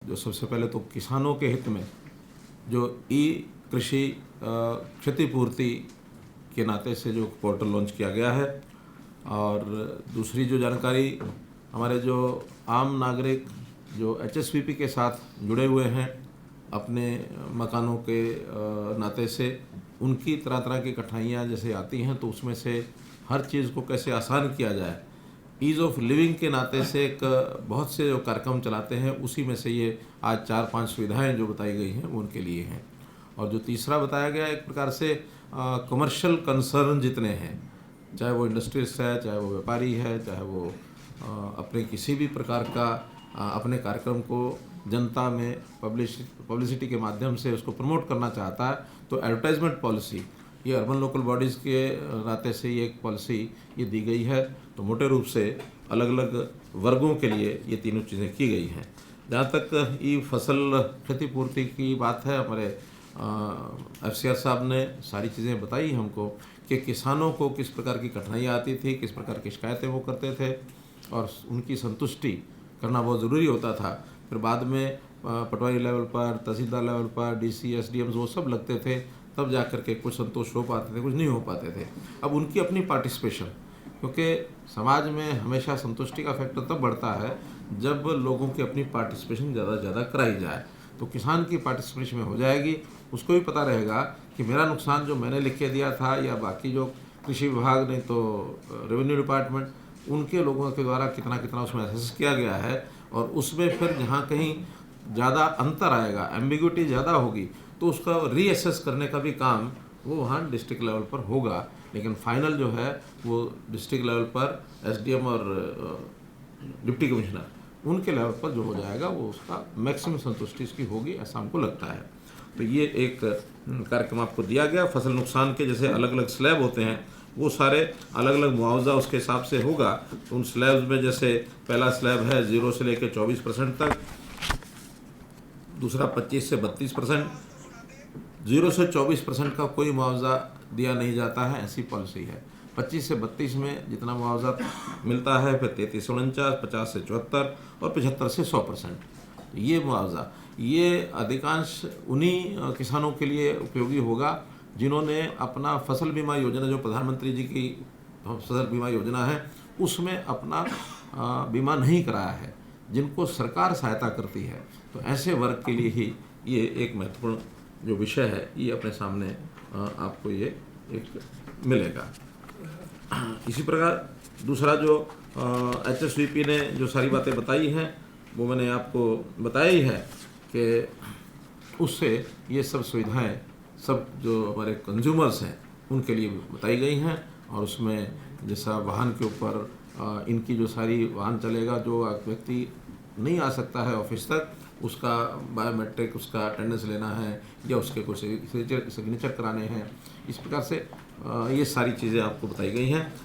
जो सबसे पहले तो किसानों के हित में जो ई कृषि क्षतिपूर्ति के नाते से जो पोर्टल लॉन्च किया गया है, और दूसरी जो जानकारी हमारे जो आम नागरिक जो एचएसवीपी के साथ जुड़े हुए हैं अपने मकानों के नाते से, उनकी तरह तरह की कठिनाइयाँ जैसे आती हैं तो उसमें से हर चीज़ को कैसे आसान किया जाए, ईज़ ऑफ लिविंग के नाते से एक बहुत से जो कार्यक्रम चलाते हैं, उसी में से ये आज 4-5 सुविधाएं जो बताई गई हैं वो उनके लिए हैं। और जो तीसरा बताया गया एक प्रकार से कमर्शियल कंसर्न जितने हैं, चाहे वो इंडस्ट्रियलिस्ट है, चाहे वो व्यापारी है, चाहे वो अपने किसी भी प्रकार का अपने कार्यक्रम को जनता में पब्लिसिटी के माध्यम से उसको प्रमोट करना चाहता है, तो एडवर्टाइजमेंट पॉलिसी ये अर्बन लोकल बॉडीज़ के नाते से ये एक पॉलिसी ये दी गई है। तो मोटे रूप से अलग अलग वर्गों के लिए ये तीनों चीज़ें की गई हैं। जहाँ तक ई फसल क्षतिपूर्ति की बात है, हमारे FCR साहब ने सारी चीज़ें बताई हमको कि किसानों को किस प्रकार की कठिनाइयाँ आती थी, किस प्रकार की शिकायतें वो करते थे, और उनकी संतुष्टि करना बहुत ज़रूरी होता था। फिर बाद में पटवारी लेवल पर, तहसीलदार लेवल पर, DC SDMs वो सब लगते थे, तब जा कर के कुछ संतोष हो पाते थे, कुछ नहीं हो पाते थे। अब उनकी अपनी पार्टिसिपेशन, क्योंकि समाज में हमेशा संतुष्टि का फैक्टर तब बढ़ता है जब लोगों की अपनी पार्टिसिपेशन ज़्यादा से ज़्यादा कराई जाए। तो किसान की पार्टिसिपेशन में हो जाएगी, उसको भी पता रहेगा कि मेरा नुकसान जो मैंने लिख के दिया था, या बाकी जो कृषि विभाग नहीं तो रेवेन्यू डिपार्टमेंट उनके लोगों के द्वारा कितना कितना उसमें असेस किया गया है, और उसमें फिर जहाँ कहीं ज़्यादा अंतर आएगा, एम्बिग्युइटी ज़्यादा होगी, तो उसका रीअसेस करने का भी काम वो वहाँ डिस्ट्रिक्ट लेवल पर होगा। लेकिन फाइनल जो है वो डिस्ट्रिक्ट लेवल पर SDM और डिप्टी कमिश्नर उनके लेवल पर जो हो जाएगा वो उसका मैक्सिमम संतुष्टि इसकी होगी, ऐसा हमको लगता है। तो ये एक कार्यक्रम आपको दिया गया। फसल नुकसान के जैसे अलग अलग स्लैब होते हैं, वो सारे अलग अलग मुआवजा उसके हिसाब से होगा। तो उन स्लैब्स में जैसे पहला स्लैब है 0 से लेकर 24% तक, दूसरा 25 से 32%, 0 से 24% का कोई मुआवजा दिया नहीं जाता है, ऐसी पॉलिसी है। 25 से 32 में जितना मुआवजा मिलता है, फिर 33 से 49, 50 से 74 और 75 से 100%। ये मुआवजा ये अधिकांश उन्हीं किसानों के लिए उपयोगी होगा जिन्होंने अपना फसल बीमा योजना, जो प्रधानमंत्री जी की फसल बीमा योजना है, उसमें अपना बीमा नहीं कराया है, जिनको सरकार सहायता करती है। तो ऐसे वर्ग के लिए ही ये एक महत्वपूर्ण जो विषय है ये अपने सामने आपको ये एक मिलेगा। इसी प्रकार दूसरा जो HSVP ने जो सारी बातें बताई हैं वो मैंने आपको बताया ही है कि उससे ये सब सुविधाएं सब जो हमारे कंज्यूमर्स हैं उनके लिए बताई गई हैं। और उसमें जैसा वाहन के ऊपर इनकी जो सारी वाहन चलेगा, जो व्यक्ति नहीं आ सकता है ऑफिस तक, उसका बायोमेट्रिक उसका अटेंडेंस लेना है या उसके कुछ सिग्नेचर कराने हैं, इस प्रकार से ये सारी चीज़ें आपको बताई गई हैं।